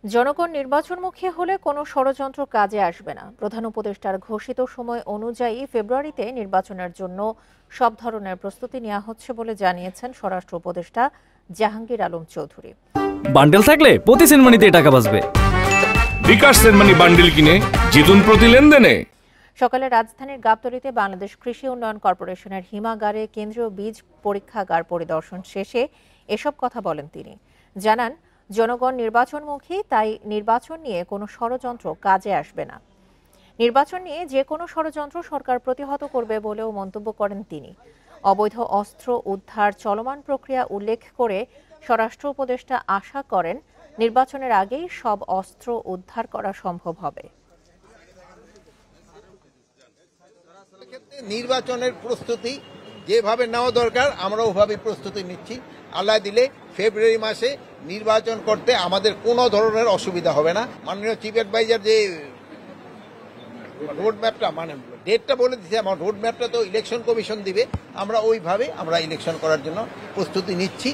জনগণ নির্বাচনমুখী হলে কোনো ষড়যন্ত্র কাজে আসবে না। প্রধান উপদেষ্টার ঘোষিত সময় অনুযায়ী ফেব্রুয়ারিতে নির্বাচনের জন্য সব ধরনের প্রস্তুতি নেওয়া হচ্ছে বলে জানিয়েছেন স্বরাষ্ট্র উপদেষ্টা জাহাঙ্গীর আলম চৌধুরী। বান্ডেল থাকলে প্রতি সেনমানিতে টাকা বাঁচবে। বিকাশ সেনমানি বান্ডেল কিনে জিতুন প্রতি লেনদেনে। সকালে রাজধানীর গাবতলীতে বাংলাদেশ কৃষি উন্নয়ন কর্পোরেশনের হিমাগারে কেন্দ্রীয় বীজ পরীক্ষাগার পরিদর্শন শেষে এসব কথা বলেন তিনি। জানান, জনগণ নির্বাচনমুখী, তাই নির্বাচন নিয়ে কোনো ষড়যন্ত্র কাজে আসবে না। নির্বাচন নিয়ে যে কোনো ষড়যন্ত্র সরকার প্রতিহত করবে বলেও মন্তব্য করেন তিনি। অবৈধ অস্ত্র উদ্ধার চলমান প্রক্রিয়া উল্লেখ করে স্বরাষ্ট্র উপদেষ্টা আশা করেন নির্বাচনের আগেই সব অস্ত্র উদ্ধার করা সম্ভব হবে। নির্বাচনের প্রস্তুতি যেভাবে নেওয়া দরকার আমরা ওভাবে প্রস্তুতি নিচ্ছি। আল্লাহ দিলে ফেব্রুয়ারি মাসে নির্বাচন করতে আমাদের কোনো ধরনের অসুবিধা হবে না। মাননীয় চিফ অ্যাডভাইজার যে রোড ম্যাপটা ডেটটা বলে দিচ্ছে, আমার রোড ম্যাপটা তো ইলেকশন কমিশন দিবে, আমরা ওইভাবে ইলেকশন করার জন্য প্রস্তুতি নিচ্ছি।